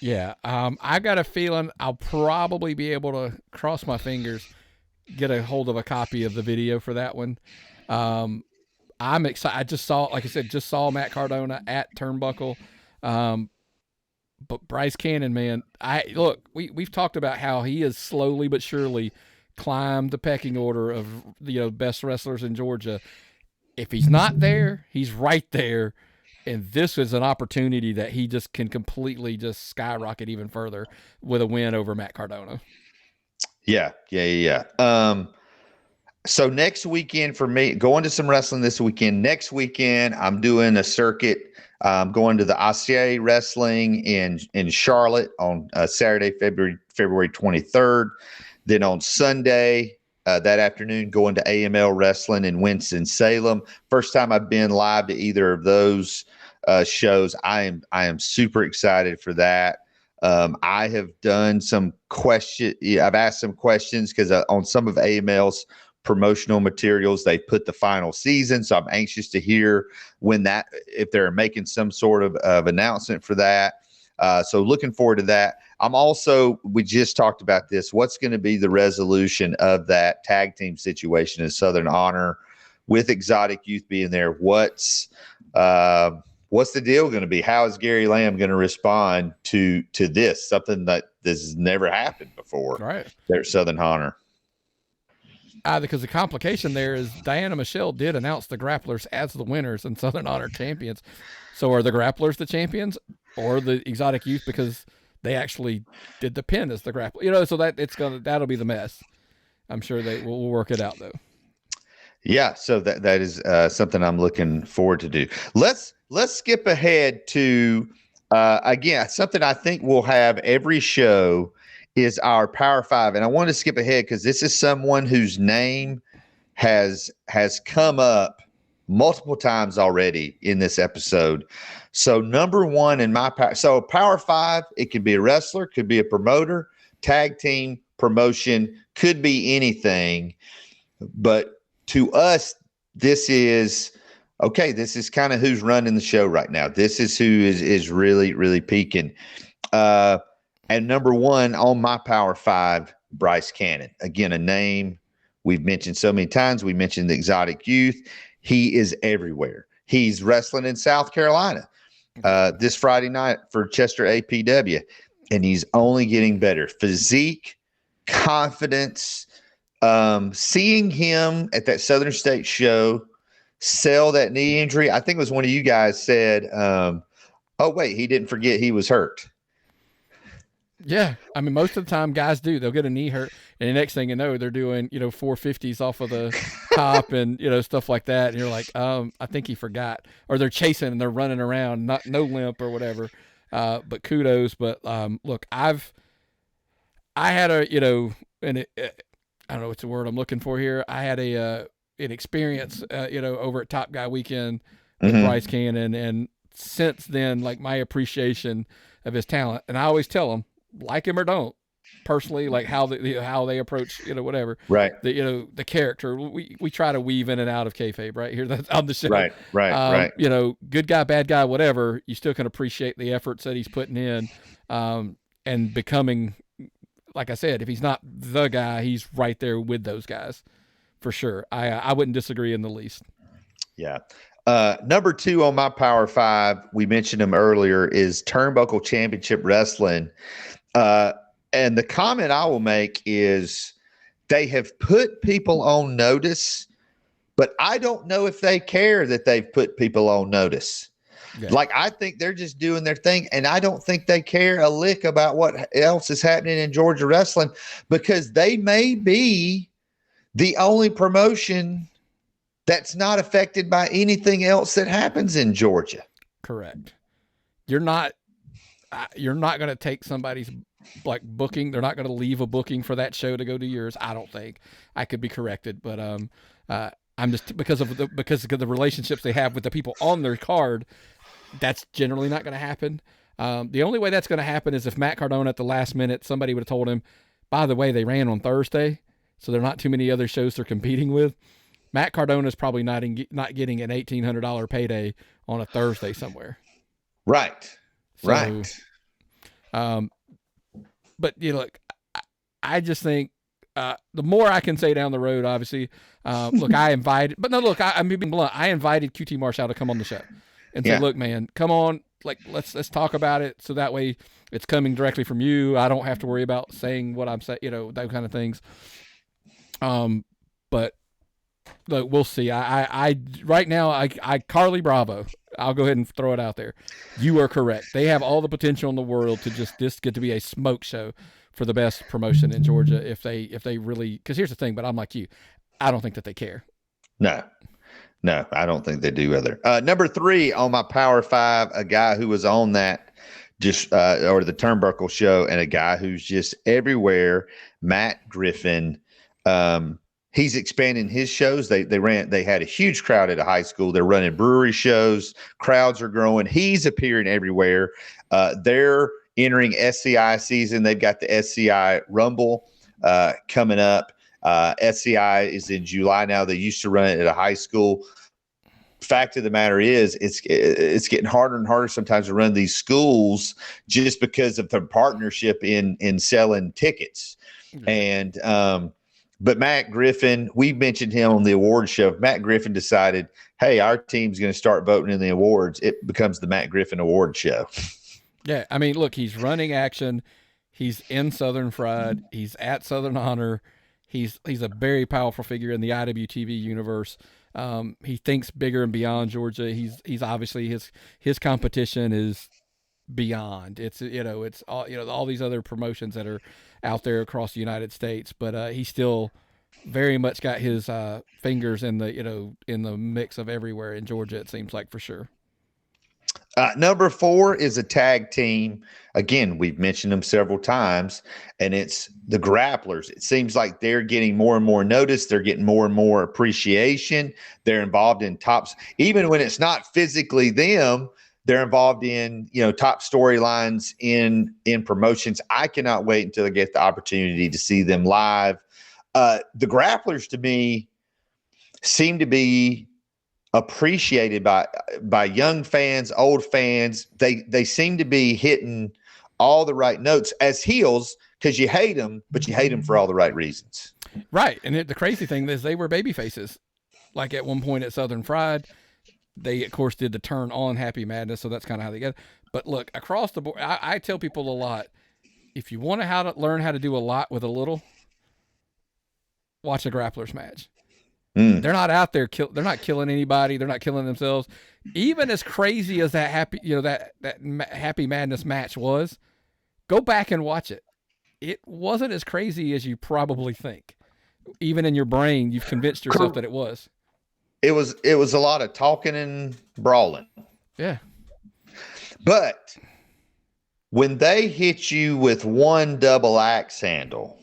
Yeah. I got a feeling I'll probably be able to, cross my fingers, get a hold of a copy of the video for that one. I'm excited. I just saw Matt Cardona at Turnbuckle. But Bryce Cannon, man, we've talked about how he has slowly but surely climbed the pecking order of best wrestlers in Georgia. If he's not there, he's right there. And this is an opportunity that he just can completely just skyrocket even further with a win over Matt Cardona. Yeah. So next weekend for me, going to some wrestling this weekend. Next weekend, I'm doing a circuit. I'm going to the ACA Wrestling in Charlotte on Saturday, February 23rd. Then on Sunday, that afternoon, going to AML Wrestling in Winston-Salem. First time I've been live to either of those shows. I am super excited for that. I have done some I've asked some questions because on some of AML's promotional materials, they put the final season. So I'm anxious to hear if they're making some sort of announcement for that. So looking forward to that. We just talked about this. What's going to be the resolution of that tag team situation in Southern Honor with Exotic Youth being there? What's the deal going to be? How is Gary Lamb going to respond to this? Something that this has never happened before. Right. There at Southern Honor. Because the complication there is Diana Michelle did announce the Grapplers as the winners and Southern Honor champions. So are the Grapplers the champions or the Exotic Youth, because they actually did the pin as the Grappler? So that'll be the mess. I'm sure they will work it out though. Yeah. So that is something I'm looking forward to do. Let's skip ahead to again something I think we'll have every show is our Power Five. And I want to skip ahead because this is someone whose name has come up multiple times already in this episode. So number one in my Power Five, it could be a wrestler, could be a promoter, tag team, promotion, could be anything. But to us, this is okay. This is kind of who's running the show right now. This is who is really, really peaking. And number one on my Power Five, Bryce Cannon. Again, a name we've mentioned so many times. We mentioned the Exotic Youth. He is everywhere. He's wrestling in South Carolina this Friday night for Chester APW, and he's only getting better. Physique, confidence. Seeing him at that Southern State show sell that knee injury, I think it was one of you guys said, oh, wait, he didn't forget he was hurt. Yeah. I mean, most of the time guys do. They'll get a knee hurt, and the next thing you know, they're doing, 450s off of the top and, stuff like that. And you're like, I think he forgot. Or they're chasing and they're running around, no limp or whatever. But kudos. But look, I had a, I don't know what's the word I'm looking for here. I had an experience, over at Top Guy Weekend with Bryce Cannon. And since then, like, my appreciation of his talent, and I always tell him, like him or don't, personally, like how they approach, whatever. Right. The character, we try to weave in and out of kayfabe right here on the show. Right. Right. Good guy, bad guy, whatever, you still can appreciate the efforts that he's putting in, and becoming, like I said, if he's not the guy, he's right there with those guys for sure. I wouldn't disagree in the least. Yeah. Number two on my Power Five, we mentioned him earlier, is Turnbuckle Championship Wrestling. And the comment I will make is they have put people on notice, but I don't know if they care that they've put people on notice. Yeah. Like, I think they're just doing their thing, and I don't think they care a lick about what else is happening in Georgia wrestling, because they may be the only promotion that's not affected by anything else that happens in Georgia. Correct. You're not going to take somebody's like booking. They're not going to leave a booking for that show to go to yours. I don't think. I could be corrected, but I'm just because of the relationships they have with the people on their card. That's generally not going to happen. The only way that's going to happen is if Matt Cardona at the last minute, somebody would have told him, by the way, they ran on Thursday, so there are not too many other shows they're competing with. Matt Cardona is probably not getting an $1,800 payday on a Thursday somewhere. Right. So, right. But look, I just think the more I can say down the road, obviously, look, I'm being blunt. I invited QT Marshall to come on the show and say, look, man, come on, like let's talk about it, so that way it's coming directly from you. I don't have to worry about saying what I'm saying, those kind of things. But look, we'll see. I right now, Carly Bravo, I'll go ahead and throw it out there. You are correct. They have all the potential in the world to just get to be a smoke show for the best promotion in Georgia if they really, because here's the thing, but I'm like you, I don't think that they care. No, I don't think they do either. Number three on my Power Five, a guy who was on that or the Turnbuckle show, and a guy who's just everywhere, Matt Griffin. He's expanding his shows. They had a huge crowd at a high school. They're running brewery shows. Crowds are growing. He's appearing everywhere. They're entering SCI season. They've got the SCI Rumble coming up. SCI is in July now. They used to run it at a high school. Fact of the matter is, it's getting harder and harder sometimes to run these schools just because of the partnership in selling tickets. Mm-hmm. And but Matt Griffin, we mentioned him on the award show. Matt Griffin decided, hey, our team's going to start voting in the awards. It becomes the Matt Griffin Award Show. Yeah, I mean, look, he's running action. He's in Southern Fried. He's at Southern Honor. He's a very powerful figure in the IWTV universe. He thinks bigger and beyond Georgia. He's obviously his competition is beyond. It's it's all these other promotions that are out there across the United States, but he's still very much got his fingers in the in the mix of everywhere in Georgia. It seems like, for sure. Number 4 is a tag team. Again, we've mentioned them several times, and it's the Grapplers. It seems like they're getting more and more notice. They're getting more and more appreciation. They're involved in tops, even when it's not physically them. They're involved in, top storylines in promotions. I cannot wait until I get the opportunity to see them live. The Grapplers, to me, seem to be appreciated by young fans, old fans. They seem to be hitting all the right notes as heels, because you hate them, but you hate them for all the right reasons. Right. And the crazy thing is they were baby faces. Like at one point at Southern Fried, they of course did the turn on Happy Madness, so that's kind of how they get it. But look, across the board, I tell people a lot, if you want to learn how to do a lot with a little, watch a Grapplers match. They're not out there. They're not killing anybody. They're not killing themselves. Even as crazy as that Happy Madness match was, go back and watch it. It wasn't as crazy as you probably think. Even in your brain, you've convinced yourself that it was. It was a lot of talking and brawling. Yeah. But when they hit you with one double axe handle,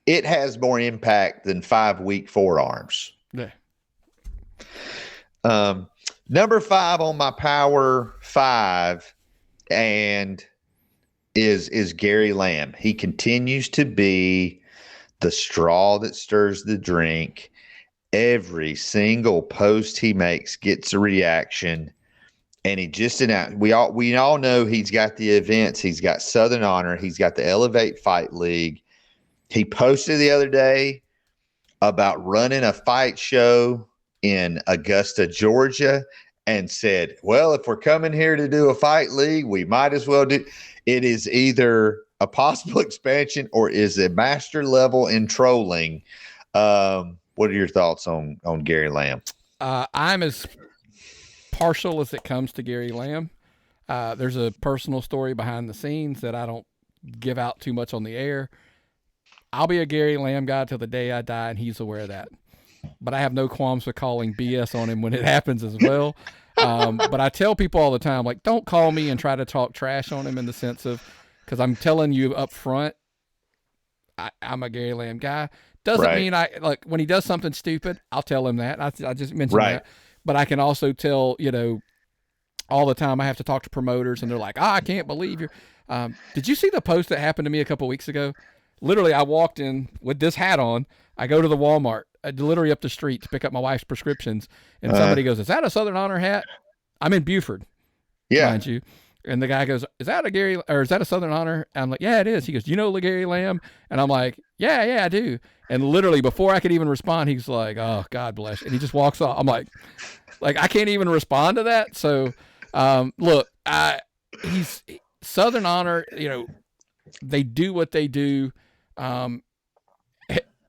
it has more impact than 5 weak forearms. Yeah. Number 5 on my Power 5 and is Gary Lamb. He continues to be the straw that stirs the drink. Every single post he makes gets a reaction, and he just announced. We all know he's got the events. He's got Southern Honor. He's got the Elevate Fight League. He posted the other day about running a fight show in Augusta, Georgia, and said, well, if we're coming here to do a fight league, we might as well do. It is either a possible expansion or is a master level in trolling. What are your thoughts on Gary Lamb? I'm as partial as it comes to Gary Lamb. There's a personal story behind the scenes that I don't give out too much on the air. I'll be a Gary Lamb guy till the day I die, and he's aware of that. But I have no qualms with calling BS on him when it happens as well. But I tell people all the time, like, don't call me and try to talk trash on him in the sense of, because I'm telling you up front, I'm a Gary Lamb guy. Doesn't mean when he does something stupid, I'll tell him that. I just mentioned that. But I can also tell, all the time I have to talk to promoters, and they're like, I can't believe you're. Did you see the post that happened to me a couple weeks ago? Literally, I walked in with this hat on. I go to the Walmart, literally up the street to pick up my wife's prescriptions, and somebody goes, "Is that a Southern Honor hat?" I'm in Buford, mind you. And the guy goes, "Is that a Southern Honor?" I'm like, "Yeah, it is." He goes, "You know Gary Lamb?" And I'm like, "Yeah, I do." And literally, before I could even respond, he's like, "Oh, God bless," and he just walks off. I'm like I can't even respond to that. So, look, he's Southern Honor. They do what they do.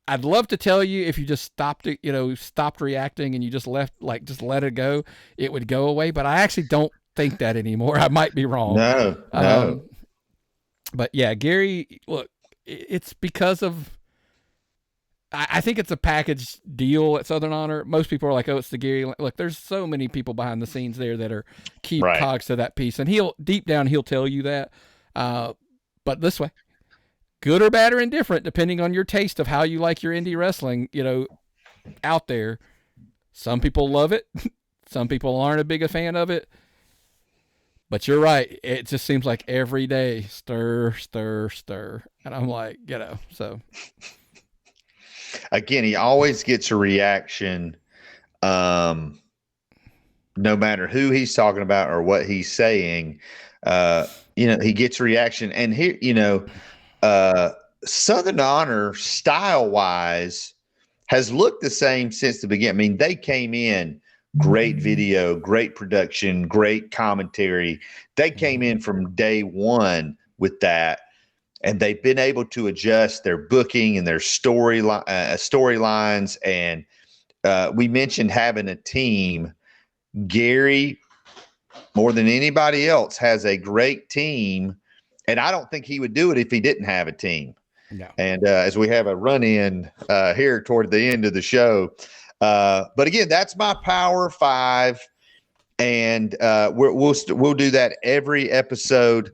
I'd love to tell you if you just stopped reacting and you just let it go, it would go away. But I actually don't think that anymore. I might be wrong. No. But yeah, Gary, look, it's because of, I think it's a package deal at Southern Honor. Most people are like, oh, it's the Gary. Look, there's so many people behind the scenes there that are key cogs to that piece. And deep down, he'll tell you that. But this way, good or bad or indifferent, depending on your taste of how you like your indie wrestling, out there. Some people love it. Some people aren't a big a fan of it. But you're right. It just seems like every day, stir. And I'm like, so. Again, he always gets a reaction, no matter who he's talking about or what he's saying. He gets a reaction. And here, Southern Honor style-wise has looked the same since the beginning. I mean, they came in great video, great production, great commentary. They came in from day one with that, and they've been able to adjust their booking and their storylines. And we mentioned having a team. Gary, more than anybody else, has a great team, and I don't think he would do it if he didn't have a team. No. And as we have a run-in here toward the end of the show, but again, that's my Power 5. and we'll do that every episode.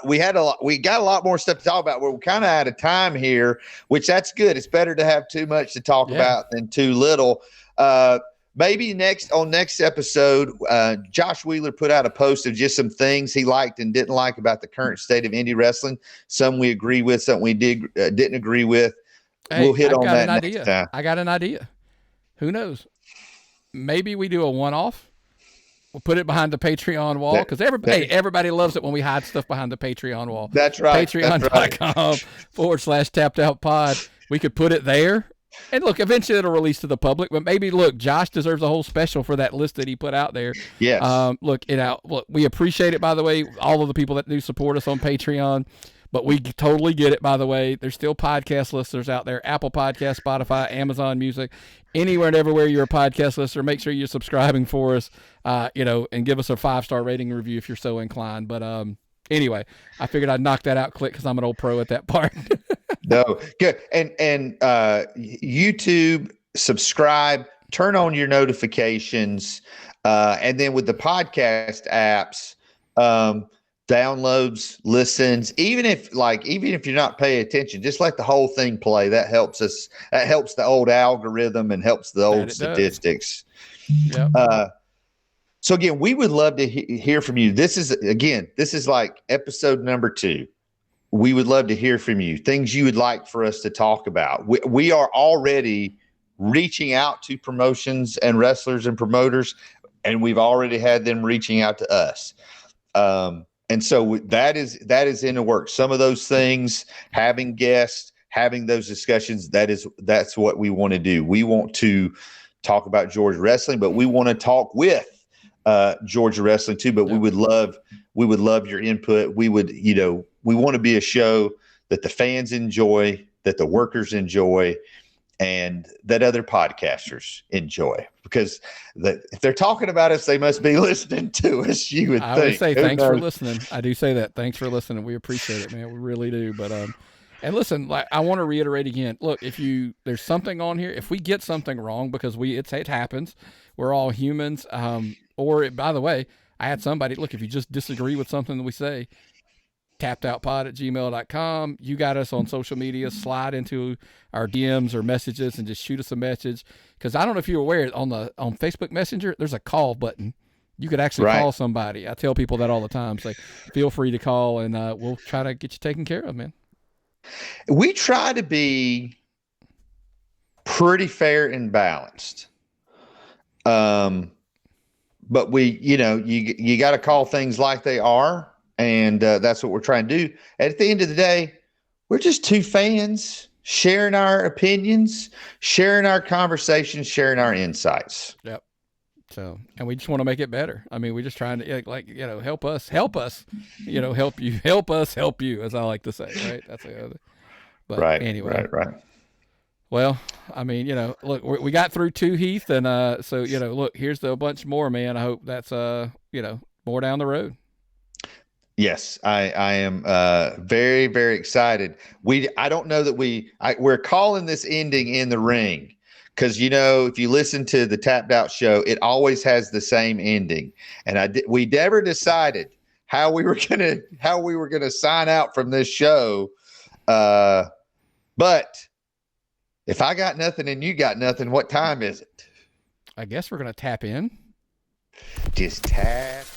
We got a lot more stuff to talk about. We're kind of out of time here, which that's good. It's better to have too much to talk about than too little. Maybe next episode, Josh Wheeler put out a post of just some things he liked and didn't like about the current state of indie wrestling. Some we agree with, some we didn't agree with. Hey, we'll hit on that next time. I got an idea. Who knows? Maybe we do a one-off. We'll put it behind the Patreon wall because everybody loves it when we hide stuff behind the Patreon wall. That's right. Patreon.com/tappedoutpod. We could put it there. And look, eventually it'll release to the public, but maybe look, Josh deserves a whole special for that list that he put out there. Yes. Look, we appreciate it, by the way, all of the people that do support us on Patreon, but we totally get it, by the way. There's still podcast listeners out there, Apple Podcasts, Spotify, Amazon Music, anywhere and everywhere you're a podcast listener. Make sure you're subscribing for us, and give us a 5-star rating and review if you're so inclined. But anyway, I figured I'd knock that out quick because I'm an old pro at that part. No, good. And YouTube, subscribe, turn on your notifications, and then with the podcast apps, downloads, listens. Even if you're not paying attention, just let the whole thing play. That helps us. That helps the old algorithm and helps the old statistics. Yeah. So again, we would love to hear from you. This is like episode number 2. We would love to hear from you. Things you would like for us to talk about. We are already reaching out to promotions and wrestlers and promoters, and we've already had them reaching out to us. And so that is in the works. Some of those things, having guests, having those discussions, that's what we want to do. We want to talk about Georgia wrestling, but we want to talk with Georgia wrestling too. But we would love your input. We want to be a show that the fans enjoy, that the workers enjoy, and that other podcasters enjoy. Because if they're talking about us, they must be listening to us. You would think. I would say thanks for listening. I do say that. Thanks for listening. We appreciate it, man. We really do. But and listen, like I want to reiterate again. Look, there's something on here, if we get something wrong, because it happens, we're all humans. By the way, I had somebody look. If you just disagree with something that we say, tappedoutpod@gmail.com. You got us on social media. Slide into our DMs or messages and just shoot us a message. Because I don't know if you're aware, on Facebook Messenger, there's a call button. You could actually call somebody. I tell people that all the time. So feel free to call, and we'll try to get you taken care of, man. We try to be pretty fair and balanced. But you got to call things like they are. And that's what we're trying to do. At the end of the day, we're just two fans sharing our opinions, sharing our conversations, sharing our insights. Yep. So, and we just want to make it better. I mean, we're just trying to help us, help you, help us, help you, as I like to say, right? That's the other. But right. Anyway. Right. Well, I mean, look, we got through 2, Heath, and so look, here's a bunch more, man. I hope that's more down the road. Yes, I am very, very excited. I don't know that we're calling this ending in the ring because, if you listen to the Tapped Out show, it always has the same ending. And we never decided how we were gonna sign out from this show. But if I got nothing and you got nothing, what time is it? I guess we're gonna tap in. Just tap